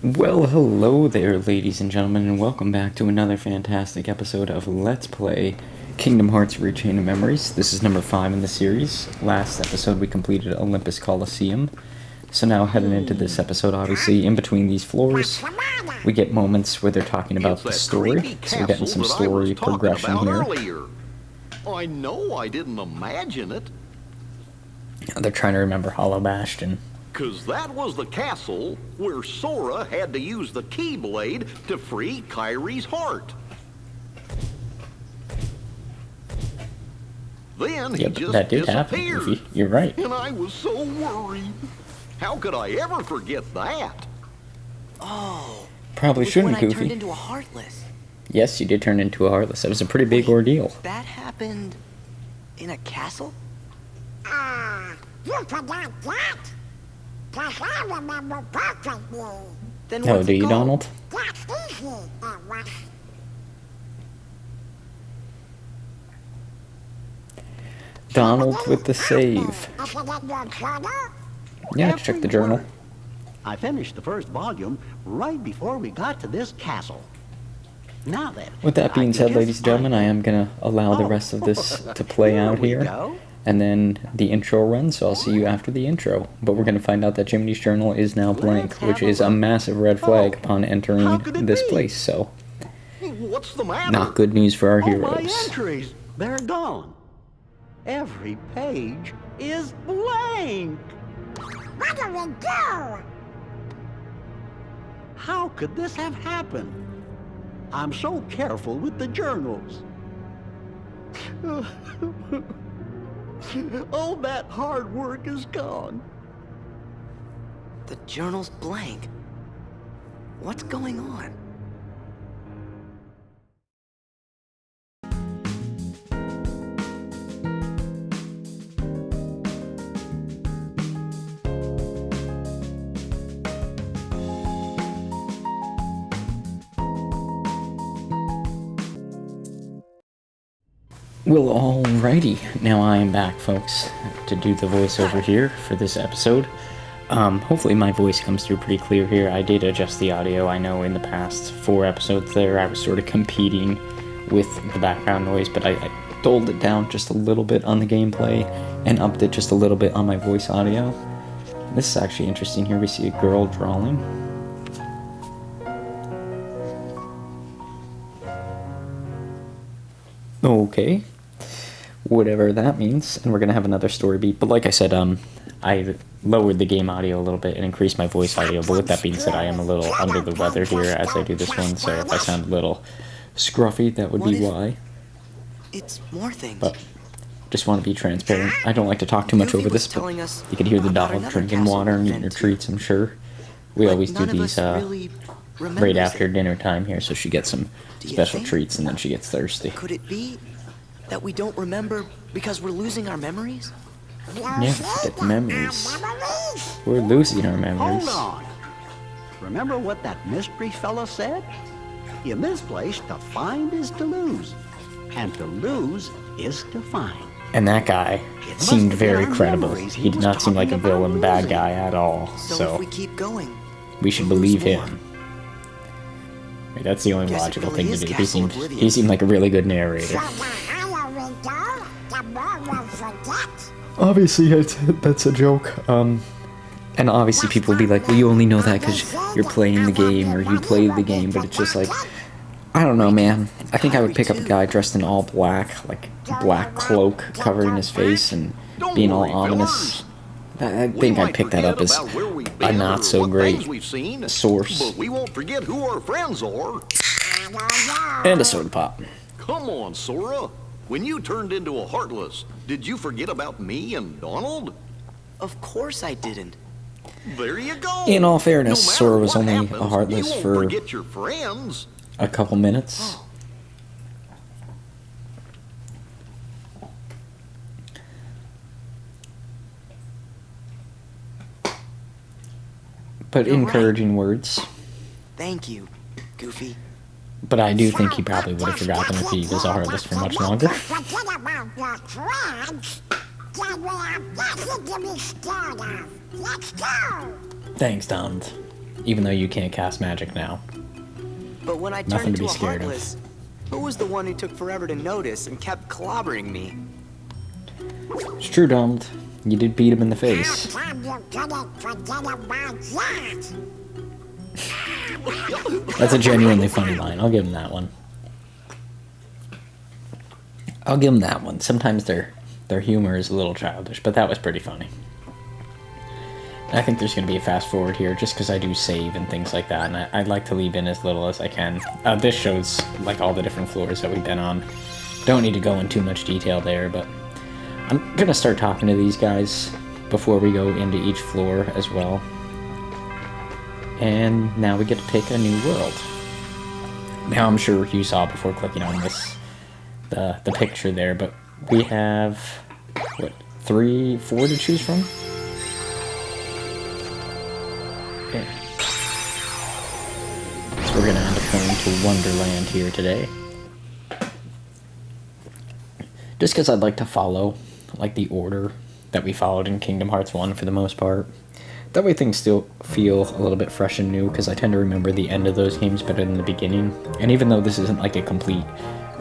Well, hello there, ladies and gentlemen, and welcome back to another fantastic episode of Let's Play Kingdom Hearts Rechain of Memories. This is number 5 in the series. Last episode we completed Olympus Coliseum. So now heading into this episode, obviously, in between these floors, we get moments where they're talking about the story. So we're getting some story progression here. Earlier. I know I didn't imagine it. They're trying to remember Hollow Bastion. 'Cause that was the castle where Sora had to use the Keyblade to free Kairi's heart. Then he Yep, just that did happen, disappeared. Goofy. You're right. And I was so worried. How could I ever forget that? Oh. Probably it was shouldn't, when I Goofy. turned into a Heartless. Yes, you did turn into a Heartless. That was a pretty big ordeal. That happened in a castle? You forgot that? 'Cause I remember perfectly. Then Oh, what's do it you, called? Donald? That's easy, it was. Donald with the save. I forget your journal? Yeah, check the journal. I finished the first volume right before we got to this castle. Now then. With that being I said, can ladies just and gentlemen, I find am going to allow the Oh. rest of this to play There out we here. go. And then the intro runs, so I'll see you after the intro. But we're going to find out that Jiminy's journal is now blank, Let's which have a is a look. massive red flag Oh, upon how entering could it this be? place. So, What's the matter? not good news for our Oh, my heroes. entries, they're gone. Every page is blank. What do we do? How could this have happened? I'm so careful with the journals. All that hard work is gone. The journal's blank. What's going on? Well, alrighty. Now I am back, folks, to do the voiceover here for this episode. Hopefully my voice comes through pretty clear here. I did adjust the audio. I know in the past 4 episodes there I was sort of competing with the background noise, but I dulled it down just a little bit on the gameplay and upped it just a little bit on my voice audio. This is actually interesting. Here we see a girl drawing. Okay. Whatever that means, and we're gonna have another story beat. But like I said, I lowered the game audio a little bit and increased my voice audio. But with that being said, I am a little under the weather here as I do this one, so if I sound a little scruffy, that would What be if- why. It's more things. But just want to be transparent. I don't like to talk too much Goofy over was this, but telling us you can hear the about dog another drinking castle water and we've eating her been to. treats, I'm sure. We But always do none of these us really right remembers after it. dinner time here, so she gets some Do you special think? treats and then she gets thirsty. Could it be that we don't remember because we're losing our memories? Yeah, forget the memories. Memories? We're losing our memories. Hold on. Remember what that mystery fella said? In this place, to find is to lose. And to lose is to find. And that guy must seemed have been very our credible. memories he He did was not seem like a talking about villain, bad losing. guy at all. So, So if we keep going, we should we'll lose believe more. him. Right, that's the only Guess it logical really thing to is do. He Castle seemed, Oblivion. he seemed like a really good narrator. So the higher we go, the more we'll forget. Obviously, that's a joke. And obviously people will be like, well, you only know that because you're playing the game or you played the game, but it's just like, I don't know, man. I think I would pick up a guy dressed in all black, like black cloak covering his face and Don't being all worry, ominous. I We think I'd might pick that forget up as about where we've a been not or so what great things we've seen, source. But we won't forget who our friends are. I don't know. And a soda pop. Come on, Sora. When you turned into a Heartless, did you forget about me and Donald? of course I didn't. There you go. In all fairness, No matter Sora was what only a happens, Heartless you won't for forget your friends. a couple minutes. But You're right. encouraging words. Thank you, Goofy. But I do think he probably would have forgotten if he was a Heartless for much longer. Forget about your friends. Then we have nothing to be scared of. Let's go. Thanks, Donald. even though you can't cast magic now. But when I Nothing turned to be into a scared of. Heartless, who was the one who took forever to notice and kept clobbering me? It's true, Donald. You did beat him in the face. How come you couldn't forget about that? That's a genuinely funny line. I'll give him that one. I'll give him that one. Sometimes their humor is a little childish, but that was pretty funny. I think there's going to be a fast forward here just because I do save and things like that, and I'd like to leave in as little as I can. This shows like all the different floors that we've been on. Don't need to go in too much detail there, but I'm going to start talking to these guys before we go into each floor as well. And now we get to pick a new world. Now I'm sure you saw before clicking on this the picture there, but we have what, 3, 4 to choose from? Yeah. So we're gonna end up going to Wonderland here today. Just because I'd like to follow like the order that we followed in Kingdom Hearts 1 for the most part. That way things still feel a little bit fresh and new, because I tend to remember the end of those games better than the beginning. And even though this isn't like a complete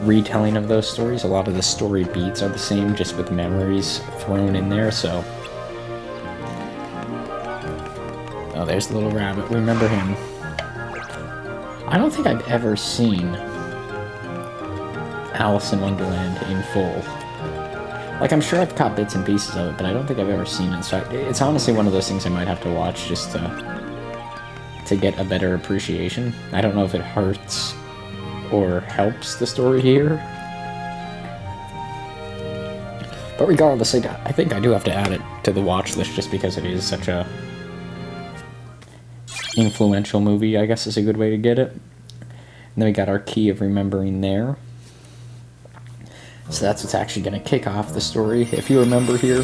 retelling of those stories, a lot of the story beats are the same, just with memories thrown in there, so... Oh, there's the little rabbit. Remember him. I don't think I've ever seen Alice in Wonderland in full. Like, I'm sure I've caught bits and pieces of it, but I don't think I've ever seen it. So it's honestly one of those things I might have to watch just to get a better appreciation. I don't know if it hurts or helps the story here. But regardless, I think I do have to add it to the watch list just because it is such a influential movie, I guess is a good way to get it. And then we got our Key of Remembering there. So that's what's actually going to kick off the story. If you remember here,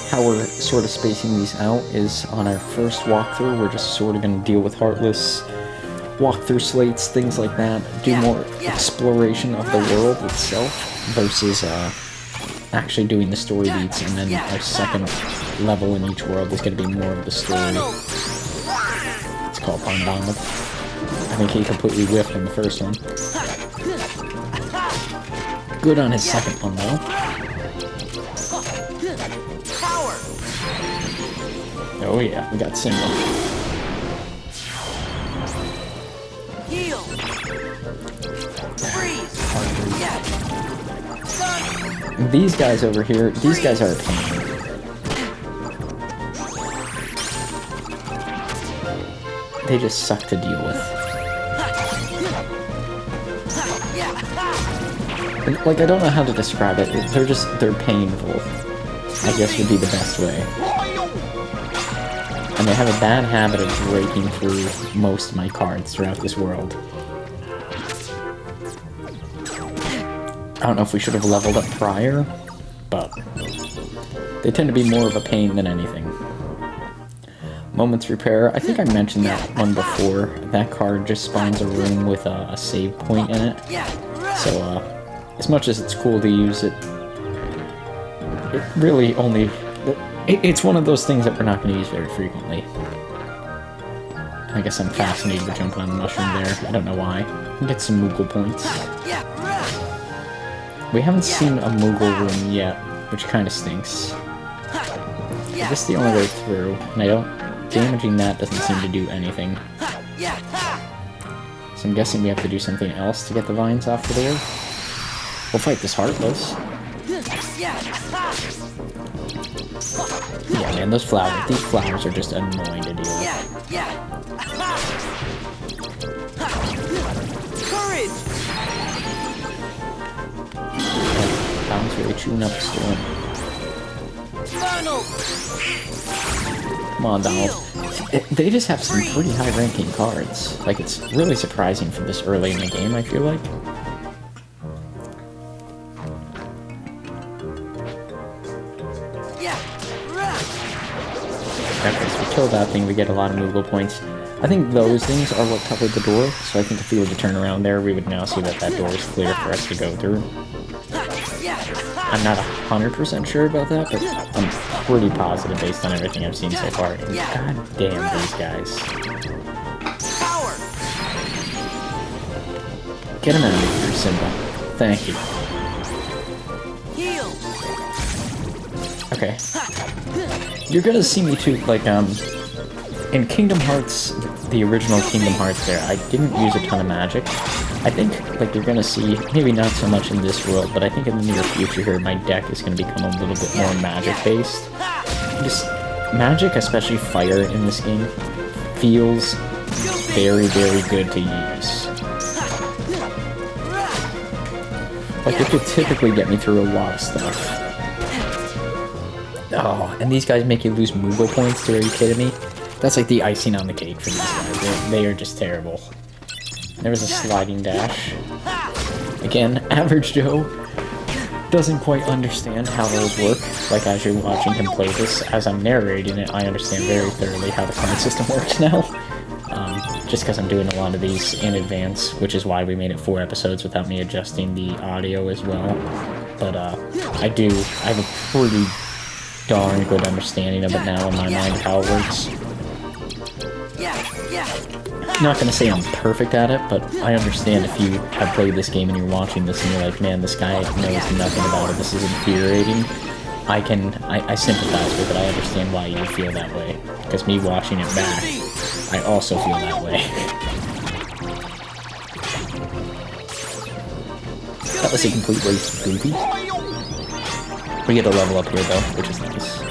how we're sort of spacing these out is on our first walkthrough, we're just sort of going to deal with Heartless, walk through slates, things like that, do more exploration of the world itself versus actually doing the story beats, and then our second level in each world is going to be more of the story. It's called on Donald. I think he completely whiffed on the first one. Good on his second one, though. Power. Oh yeah, we got Simba. Heal. Freeze. Yeah. Sun. These guys over here, these guys are a pain. They just suck to deal with. And, like, I don't know how to describe it. They're painful, I guess would be the best way. And they have a bad habit of breaking through most of my cards throughout this world. I don't know if we should have leveled up prior, but they tend to be more of a pain than anything. Moment's Repair, I think I mentioned that one before. That card just spawns a room with a save point in it. So, as much as it's cool to use it, it really only... It's one of those things that we're not going to use very frequently. I guess I'm fascinated with jumping on the mushroom there. I don't know why. Get some Moogle points. We haven't seen a Moogle room yet, which kind of stinks. Is this the only way through? And I don't... Damaging that doesn't seem to do anything. So I'm guessing we have to do something else to get the vines off the door. We'll fight this Heartless. Yeah, man, these flowers are just annoying to deal with. Courage. That one's really chewing up the storm. Come on, Donald. They just have some pretty high-ranking cards. Like, it's really surprising for this early in the game, I feel like. Okay, so we kill that thing, we get a lot of Moogle points. I think those things are what covered the door, so I think if we were to turn around there, we would now see that that door is clear for us to go through. I'm not 100% sure about that, but I'm pretty positive based on everything I've seen so far. And god damn these guys. Get him out of here, Simba. Thank you. Heal. Okay. You're gonna see me too, like, in Kingdom Hearts, the original Kingdom Hearts there, I didn't use a ton of magic. I think, like, you're gonna see, maybe not so much in this world, but I think in the near future here, my deck is gonna become a little bit more magic-based. Just, magic, especially fire in this game, feels very, very good to use. Like, it could typically get me through a lot of stuff. Oh, and these guys make you lose Moogle points too, are you kidding me? That's like the icing on the cake for these guys. They are just terrible. There was a sliding dash. Again, average Joe doesn't quite understand how those work. Like, as you're watching him play this, as I'm narrating it, I understand very thoroughly how the current system works now. Just because I'm doing a lot of these in advance, which is why we made it 4 episodes without me adjusting the audio as well. But I have a pretty darn good understanding of it now in my mind, how it works. I'm not gonna say I'm perfect at it, but I understand if you have played this game and you're watching this and you're like, man, this guy knows nothing about it, this is infuriating. I sympathize with it, I understand why you feel that way. Because me watching it back, I also feel that way. That was a complete waste of Goofy. We get a level up here though, which is nice.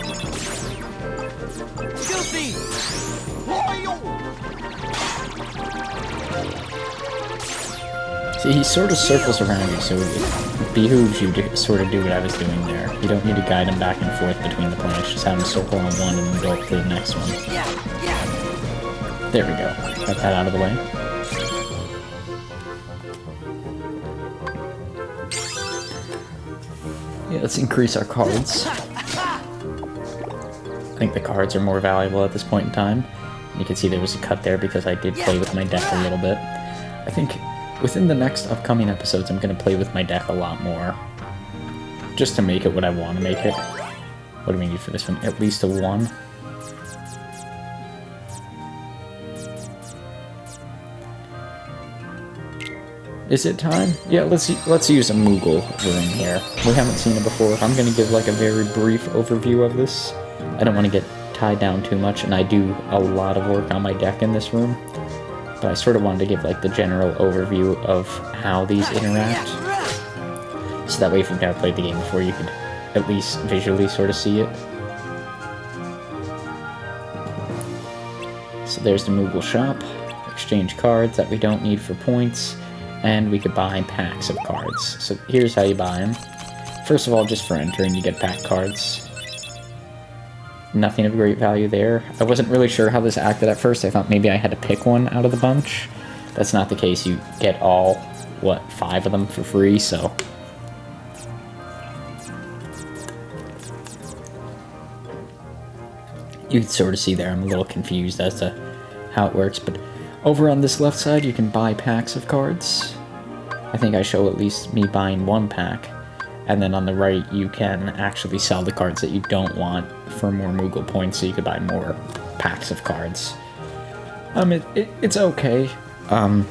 See, he sort of circles around you, so it behooves you to sort of do what I was doing there. You don't need to guide him back and forth between the planets, just have him circle on one and then go to the next one. There we go. Got that out of the way. Yeah, let's increase our cards. I think the cards are more valuable at this point in time. You can see there was a cut there because I did play with my deck a little bit. I think within the next upcoming episodes, I'm going to play with my deck a lot more. Just to make it what I want to make it. What do we need for this one? At least a 1. Is it time? Yeah, let's use a Moogle room here. We haven't seen it before. I'm going to give like a very brief overview of this. I don't want to get tied down too much, and I do a lot of work on my deck in this room. But I sort of wanted to give like the general overview of how these interact. So that way if you've never played the game before, you could at least visually sort of see it. So there's the Moogle shop. Exchange cards that we don't need for points. And we could buy packs of cards. So here's how you buy them. First of all, just for entering, you get pack cards. Nothing of great value there. I wasn't really sure how this acted at first. I thought maybe I had to pick one out of the bunch. That's not the case. You get all, 5 of them for free, so... You can sort of see there, I'm a little confused as to how it works, but over on this left side, you can buy packs of cards. I think I show at least me buying 1 pack. And then on the right, you can actually sell the cards that you don't want for more Moogle points, so you could buy more packs of cards. It's okay. I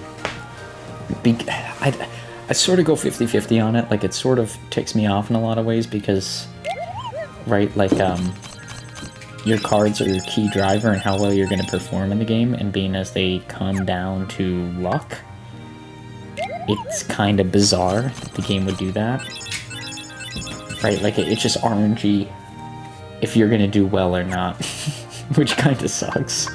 sort of go 50-50 on it. Like, it sort of ticks me off in a lot of ways because, right, like, your cards are your key driver and how well you're going to perform in the game, and being as they come down to luck, it's kind of bizarre that the game would do that. Right, like, it's just RNG if you're going to do well or not, which kind of sucks.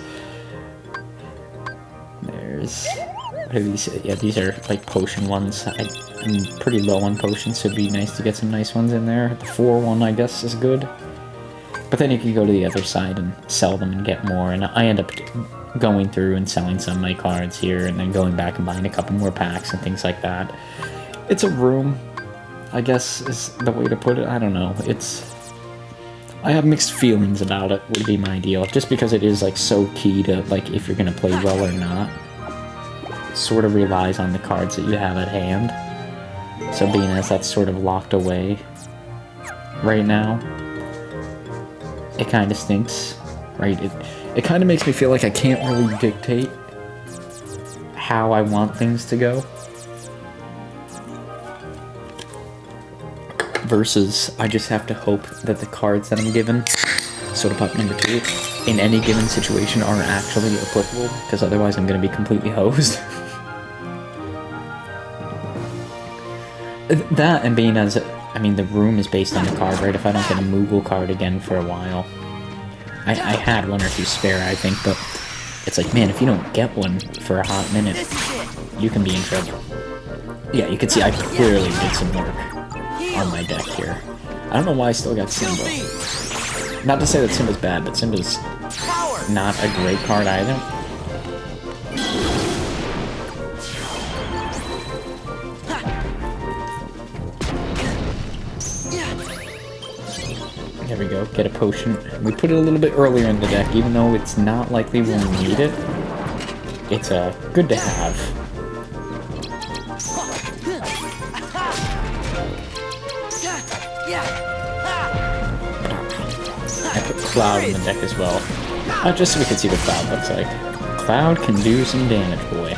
There's... What are these? Yeah, these are, like, potion ones. I'm pretty low on potions, so it'd be nice to get some nice ones in there. The 4 one, I guess, is good. But then you can go to the other side and sell them and get more, and I end up going through and selling some of my cards here, and then going back and buying a couple more packs and things like that. It's a room, I guess, is the way to put it. I don't know. I have mixed feelings about it, would be my deal. Just because it is, like, so key to, like, if you're gonna play well or not. It sort of relies on the cards that you have at hand. So being as that's sort of locked away right now, it kind of stinks, right? It kind of makes me feel like I can't really dictate how I want things to go. versus I just have to hope that the cards that I'm given, Soda Pop number 2, in any given situation are actually applicable, because otherwise I'm going to be completely hosed. That, and being as, I mean, the room is based on the card, right? If I don't get a Moogle card again for a while. I had 1 or 2 spare, I think, but it's like, man, if you don't get one for a hot minute, you can be in trouble. Yeah, you can see I clearly did some work on my deck here. I don't know why I still got Simba. Not to say that Simba's bad, but Simba's not a great card either. There we go, get a potion. We put it a little bit earlier in the deck, even though it's not likely we'll need it. It's good to have. I put Cloud in the deck as well. Just so we can see what Cloud looks like. Cloud can do some damage, boy.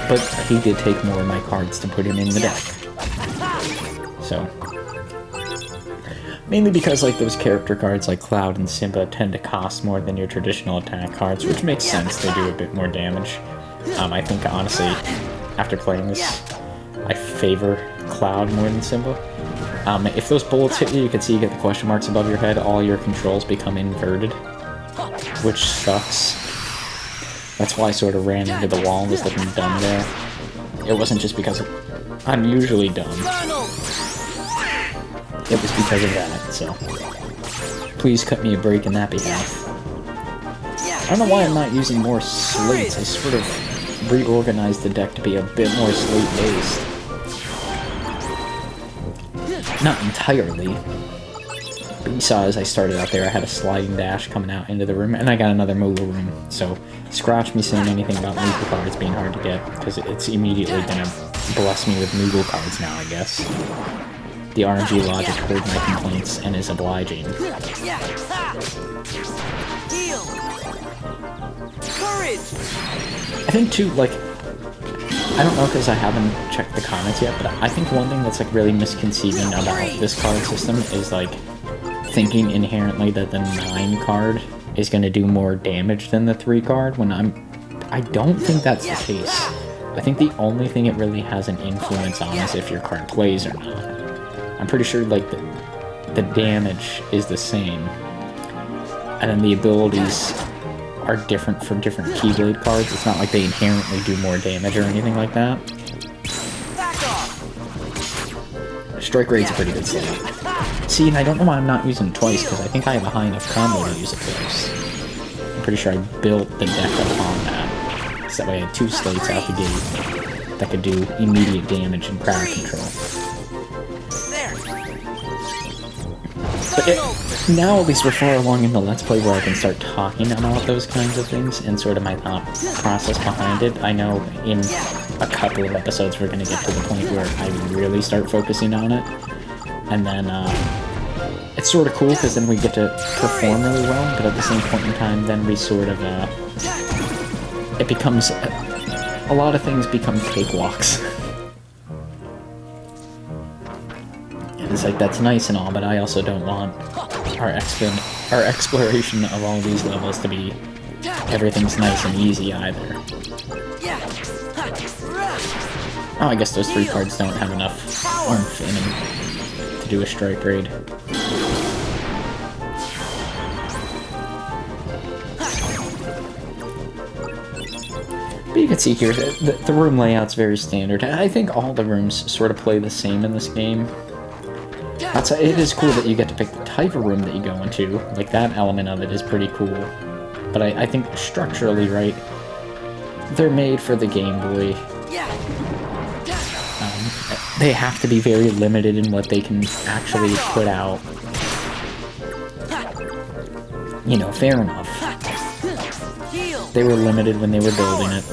But he did take more of my cards to put him in the deck. So, mainly because like those character cards like Cloud and Simba tend to cost more than your traditional attack cards, which makes sense, they do a bit more damage. I think honestly, after playing this, I favor Cloud more than Simba. If those bullets hit you, you can see you get the question marks above your head, all your controls become inverted, which sucks. That's why I sort of ran into the wall and was looking dumb there. It wasn't just because I'm usually dumb. It was because of that, so please cut me a break in that behalf. I don't know why I'm not using more slates. I sort of reorganized the deck to be a bit more slate-based. Not entirely. But you saw as I started out there, I had a sliding dash coming out into the room, and I got another Moogle room. So, scratch me saying anything about Moogle cards being hard to get, because it's immediately gonna bless me with Moogle cards now, I guess. The RNG logic heard my complaints and is obliging. I think too, like, I don't know because I haven't checked the comments yet, but I think one thing that's like really misconceiving about this card system is like thinking inherently that the 9 card is going to do more damage than the 3 card, when I don't think that's the case. I think the only thing it really has an influence on is if your card plays or not. I'm pretty sure like the damage is the same, and then the abilities are different for different Keyblade cards. It's not like they inherently do more damage or anything like that. Strike Rate's a pretty good slate. See, and I don't know why I'm not using it twice, because I think I have a high enough combo to use it twice. I'm pretty sure I built the deck upon that. So that way I had 2 slates out the gate that could do immediate damage and crowd control. But now at least we're far along in the Let's Play where I can start talking about those kinds of things and sort of my thought process behind it. I know in a couple of episodes we're going to get to the point where I really start focusing on it. And then it's sort of cool because then we get to perform really well, but at the same point in time then we sort of, it becomes, a lot of things become cakewalks. It's like, that's nice and all, but I also don't want our exploration of all these levels to be everything's nice and easy either. Oh, I guess those 3 cards don't have enough oomph in them to do a strike raid. But you can see here, the room layout's very standard. I think all the rooms sort of play the same in this game. It is cool that you get to pick the type of room that you go into. Like, that element of it is pretty cool. But I think structurally, right, they're made for the Game Boy. They have to be very limited in what they can actually put out. You know, fair enough. They were limited when they were building it.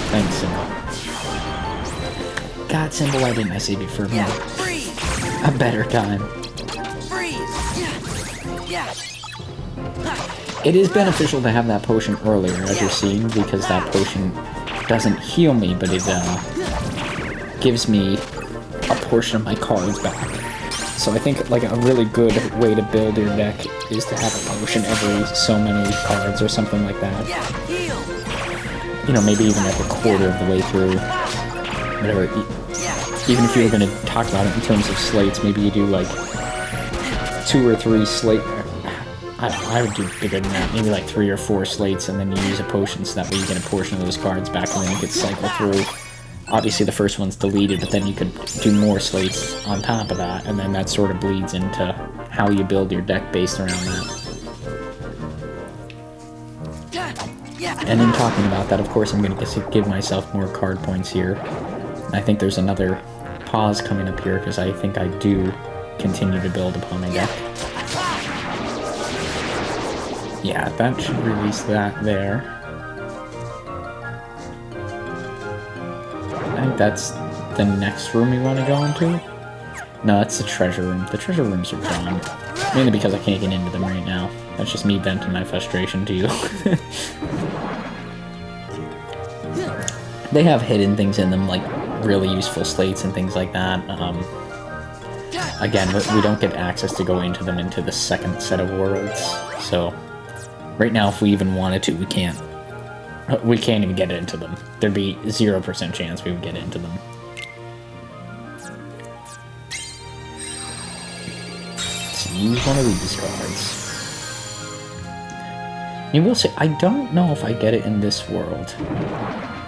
Thanks, Simba. God, Simba, why didn't I save you for a better time? It is beneficial to have that potion earlier, as you're seeing, because that potion doesn't heal me, but it gives me a portion of my cards back. So I think like a really good way to build your deck is to have a potion every so many cards or something like that. You know, maybe even like a quarter of the way through. Whatever. Even if you were going to talk about it in terms of slates, maybe you do like 2 or 3 slate. I would do bigger than that, maybe like 3 or 4 slates, and then you use a potion so that way you get a portion of those cards back, and then you could cycle through. Obviously the first one's deleted, but then you could do more slates on top of that, and then that sort of bleeds into how you build your deck based around that. And in talking about that, of course, I'm going to give myself more card points here. I think there's another pause coming up here, because I think I do continue to build upon my deck. Yeah, that should release that there. I think that's the next room we want to go into. No, that's the treasure room. The treasure rooms are done. Mainly because I can't get into them right now. That's just me venting my frustration to you. They have hidden things in them, like really useful slates and things like that. Again, we don't get access to go into them into the second set of worlds, so right now, if we even wanted to, we can't. We can't even get into them. There'd be 0% chance we would get into them. Let's use one of these cards. You will say, I don't know if I get it in this world,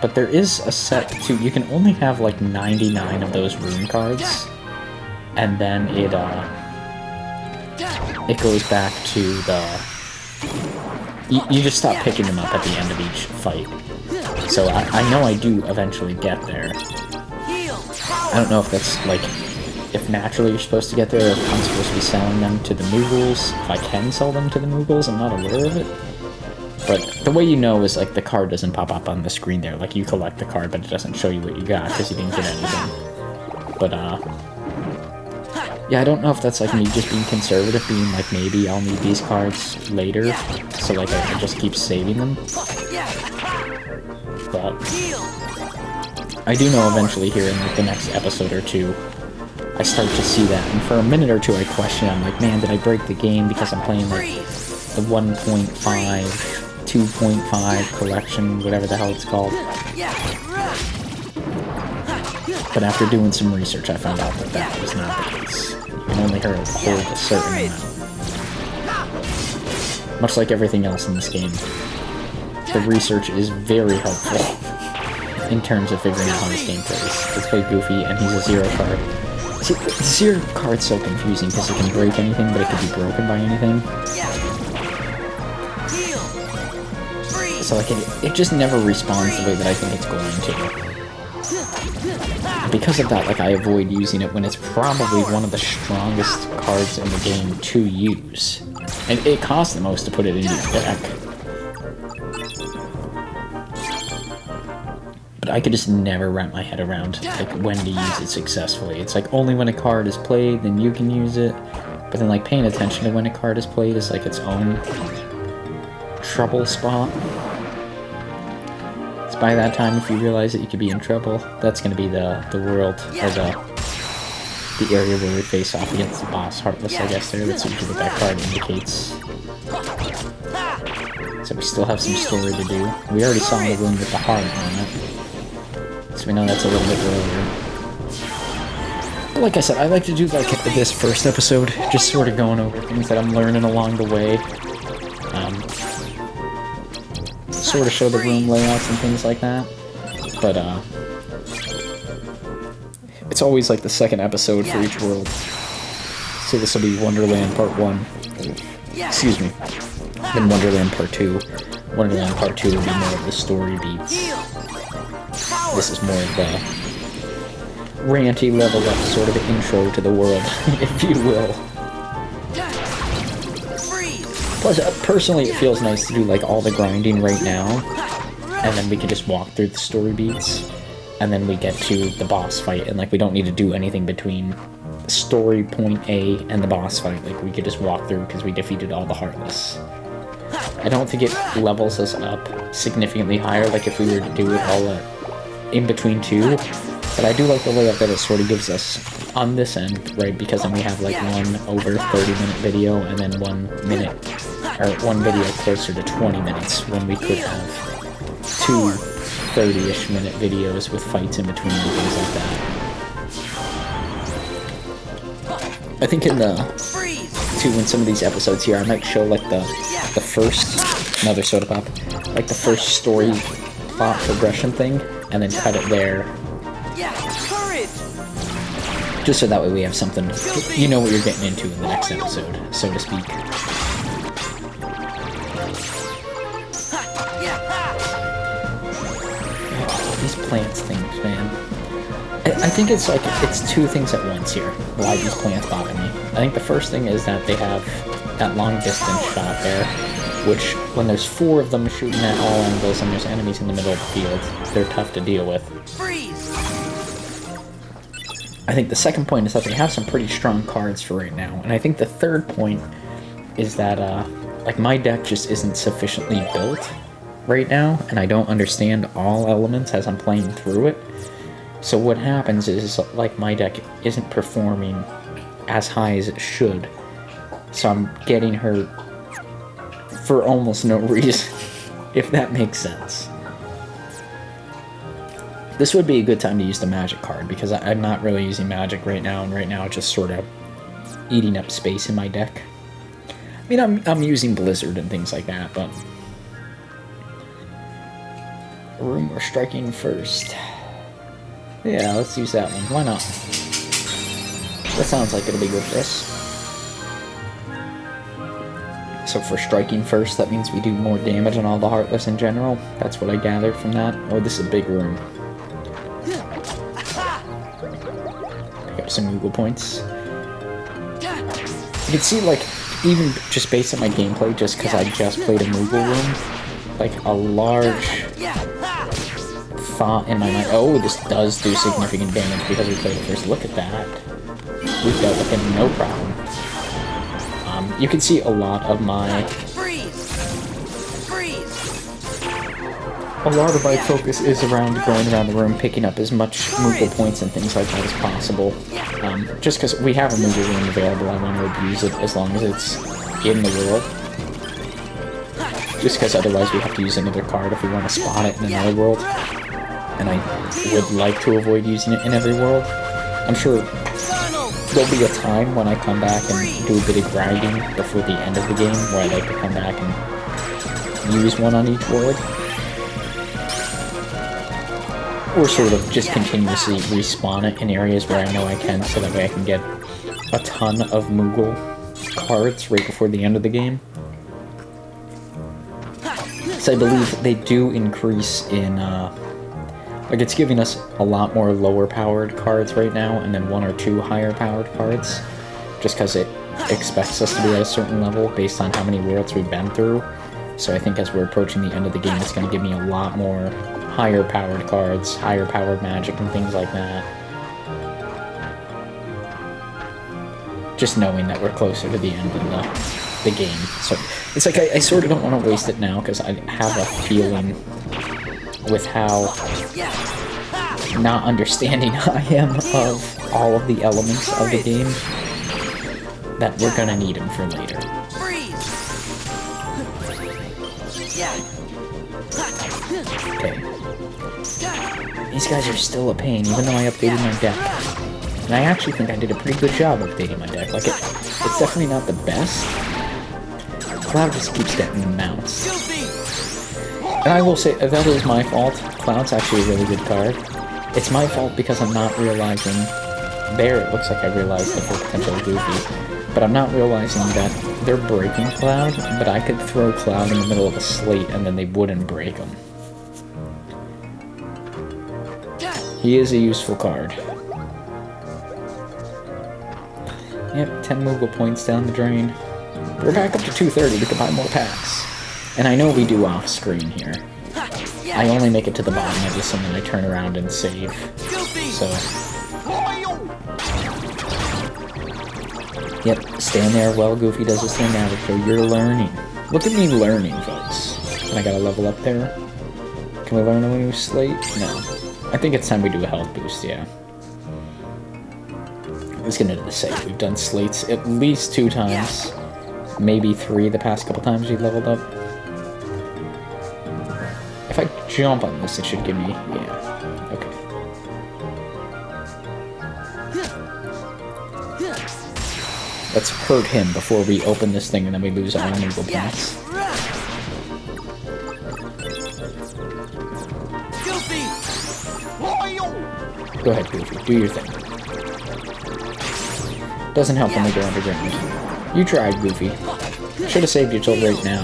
but there is a set too. You can only have like 99 of those rune cards, and then it goes back to the. You just stop picking them up at the end of each fight. So I know I do eventually get there. I don't know if that's like, if naturally you're supposed to get there, or if I'm supposed to be selling them to the Moogles. If I can sell them to the Moogles, I'm not aware of it. But the way you know is like the card doesn't pop up on the screen there. Like you collect the card, but it doesn't show you what you got because you didn't get anything. But yeah, I don't know if that's like me just being conservative, being like maybe I'll need these cards later, so like I can just keep saving them. But I do know eventually here in like the next episode or two, I start to see that, and for a minute or two I question, I'm like, man, did I break the game because I'm playing like the 1.5, 2.5 collection, whatever the hell it's called. But after doing some research, I found out that that was not the case. You can only hold a certain amount. Much like everything else in this game, the research is very helpful in terms of figuring out how this game plays. Let's play Goofy, and he's a 0 card. See, the 0 card's so confusing because it can break anything, but it could be broken by anything. So like it just never responds the way that I think it's going to. Because of that, like I avoid using it when it's probably one of the strongest cards in the game to use. And it costs the most to put it into your deck. But I could just never wrap my head around like when to use it successfully. It's like only when a card is played, then you can use it. But then like paying attention to when a card is played is like its own trouble spot. By that time, if you realize that you could be in trouble, that's going to be the world, or the area where we face off against the boss, Heartless, I guess there. That's usually what that card indicates. So we still have some story to do. We already saw the room with the heart on it, so we know that's a little bit earlier. But like I said, I like to do like this first episode, just sort of going over things that I'm learning along the way. Sort of show the room layouts and things like that, but it's always like the second episode for each world. So this will be Wonderland Part 1. Excuse me. Then Wonderland Part 2. Wonderland Part 2 will be more of the story beats. This is more of the ranty level up sort of intro to the world, if you will. Plus, personally, it feels nice to do like all the grinding right now, and then we can just walk through the story beats, and then we get to the boss fight, and like we don't need to do anything between story point A and the boss fight. Like we could just walk through because we defeated all the Heartless. I don't think it levels us up significantly higher, like if we were to do it all in between two. But I do like the layout that it sort of gives us on this end, right? Because then we have like one over 30-minute video and then 1 minute, or one video closer to 20 minutes when we could have two 30-ish minute videos with fights in between and things like that. I think in in some of these episodes here, I might show like the first, another soda pop, like the first story plot progression thing, and then cut it there. Just so that way we have something, you know what you're getting into in the next episode, so to speak. Oh, these plants things, man. I think it's like, it's two things at once here, why these plants bother me. I think the first thing is that they have that long distance shot there, which, when there's 4 of them shooting at all angles and there's enemies in the middle of the field, they're tough to deal with. I think the second point is that they have some pretty strong cards for right now, and I think the third point is that, like, my deck just isn't sufficiently built right now, and I don't understand all elements as I'm playing through it. So what happens is, like, my deck isn't performing as high as it should, so I'm getting hurt for almost no reason, if that makes sense. This would be a good time to use the magic card, because I'm not really using magic right now, and right now it's just sort of eating up space in my deck. I mean, I'm using Blizzard and things like that, but... Room or striking first. Yeah, let's use that one. Why not? That sounds like it'll be good for us. So for striking first, that means we do more damage on all the Heartless in general. That's what I gathered from that. Oh, this is a big room. Pick up some Moogle points. You can see, like, even just based on my gameplay, just because I just played a Moogle room, like, a large thought in my mind, oh, this does do significant damage because we played it first. Look at that. We've dealt with him no problem. You can see a lot of my focus is around going around the room, picking up as much Moogle points and things like that as possible. Just because we have a Moogle room available, I want to abuse it as long as it's in the world. Just because otherwise we have to use another card if we want to spot it in another world. And I would like to avoid using it in every world. I'm sure there'll be a time when I come back and do a bit of grinding before the end of the game where I'd like to come back and use one on each world. Or sort of just continuously respawn it in areas where I know I can, so that way I can get a ton of Moogle cards right before the end of the game. So I believe they do increase in, like, it's giving us a lot more lower powered cards right now, and then 1 or 2 higher powered cards, just because it expects us to be at a certain level based on how many worlds we've been through. So I think as we're approaching the end of the game, it's going to give me a lot more higher powered cards, higher powered magic, and things like that. Just knowing that we're closer to the end of the game. So it's like I sort of don't want to waste it now, because I have a feeling with how not understanding I am of all of the elements of the game that we're gonna need them for later. Okay. These guys are still a pain, even though I updated my deck. And I actually think I did a pretty good job updating my deck. Like, it's definitely not the best. Cloud just keeps getting the mounts. And I will say, that is my fault. Cloud's actually a really good card. It's my fault because I'm not realizing... There, it looks like I realized the full potential of Goofy. But I'm not realizing that they're breaking Cloud, but I could throw Cloud in the middle of a slate and then they wouldn't break him. He is a useful card. Yep, 10 Moogle points down the drain. We're back up to 230, we can buy more packs. And I know we do off-screen here. I only make it to the bottom of this and then I turn around and save. So... Yep, stand there while Goofy does his thing now. So you're learning. Look at me learning, folks. And I gotta level up there. Can we learn a new slate? No. I think it's time we do a health boost, yeah. Let's get into the site. We've done slates at least 2 times. Maybe 3 the past couple times we've leveled up. If I jump on this, it should give me... yeah. Okay. Let's hurt him before we open this thing and then we lose our Moogle points. Go ahead, Goofy. Do your thing. Doesn't help when we go underground. You tried, Goofy. Should have saved you till right now.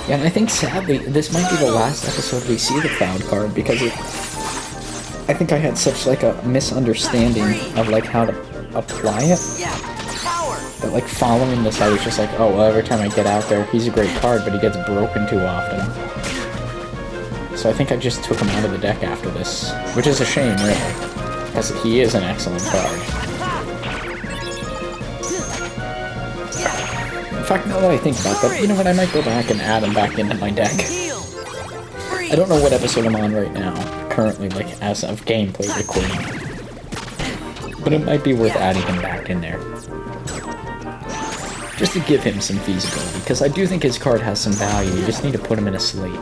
Yeah, and I think sadly, this might be the last episode we see the Cloud card because I think I had such like a misunderstanding of like how to apply it. That like following this, I was just like, oh, well, every time I get out there, he's a great card, but he gets broken too often. So I think I just took him out of the deck after this, which is a shame, really, because he is an excellent card. In fact, now that I think about that, you know what, I might go back and add him back into my deck. I don't know what episode I'm on right now, currently, like, as of gameplay recording. But it might be worth adding him back in there. Just to give him some feasibility, because I do think his card has some value, you just need to put him in a slate.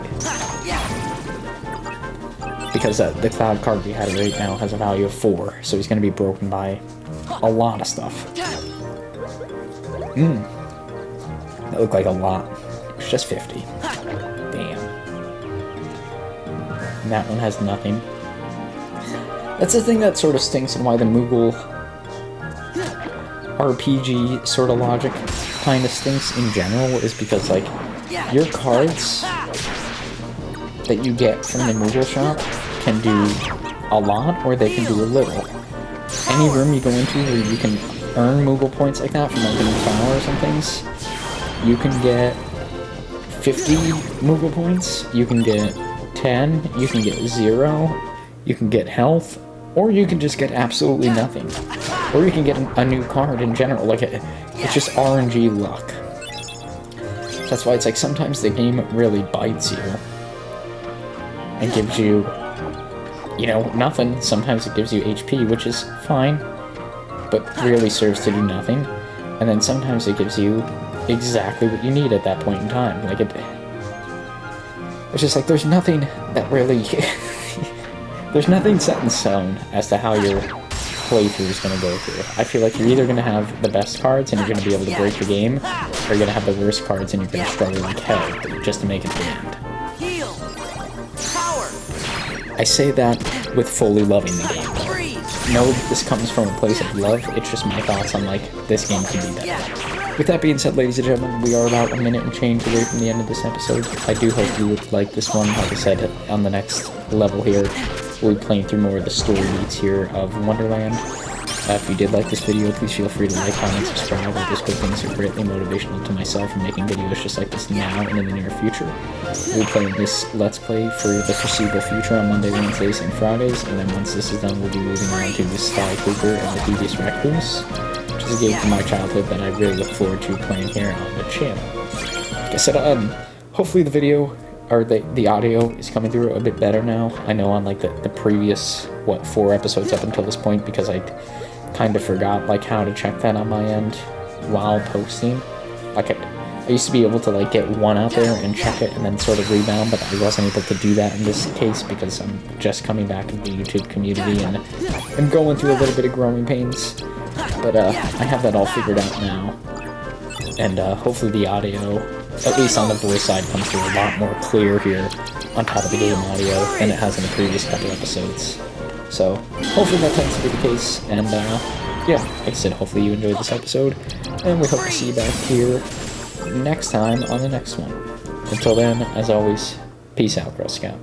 Because the Cloud card we had right now has a value of 4, so he's going to be broken by a lot of stuff. That looked like a lot. It's just 50. Damn. And that one has nothing. That's the thing that sort of stinks and why the Moogle RPG sort of logic kind of stinks in general is because, like, your cards that you get from the Moogle shop can do a lot or they can do a little. Any room you go into where you can earn Moogle points like that from like the new flowers and things, you can get 50 Moogle points, you can get 10, you can get 0, you can get health, or you can just get absolutely nothing. Or you can get a new card in general, like it's just RNG luck. That's why it's like sometimes the game really bites you and gives you, you know, nothing. Sometimes it gives you HP, which is fine, but really serves to do nothing. And then sometimes it gives you exactly what you need at that point in time. Like it's just like there's nothing that really there's nothing set in stone as to how your playthrough is going to go through. I feel like you're either going to have the best cards and you're going to be able to break the game, or you're going to have the worst cards and you're going to struggle like hell just to make it to the end. I say that with fully loving the game. No, this comes from a place of love, it's just my thoughts on, like, this game can be better. With that being said, ladies and gentlemen, we are about a minute and change away from the end of this episode. I do hope you would like this one. Like I said, on the next level here, we'll be playing through more of the story beats here of Wonderland. If you did like this video, please feel free to like, comment, subscribe. I just hope things are greatly motivational to myself in making videos just like this now and in the near future. We'll be playing this Let's Play for the foreseeable future on Monday, Wednesdays, and Fridays, and then once this is done, we'll be moving on to the Sly Cooper and the Devious Raccoons, which is a game from my childhood that I really look forward to playing here on the channel. Like I said, hopefully the video, or the audio is coming through a bit better now. I know on like the previous, 4 episodes up until this point, because I kind of forgot like how to check that on my end while posting. Like I used to be able to like get one out there and check it and then sort of rebound, but I wasn't able to do that in this case because I'm just coming back into the YouTube community and I'm going through a little bit of growing pains. But I have that all figured out now, and hopefully the audio, at least on the voice side, comes through a lot more clear here on top of the game audio than it has in the previous couple episodes. So hopefully that tends to be the case, and yeah, like I said, hopefully you enjoyed this episode, and we hope to see you back here next time on the next one. Until then, as always, peace out, Girl Scout.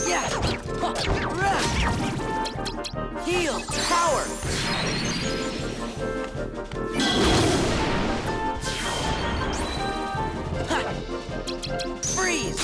Yeah! Heal! Power! Freeze!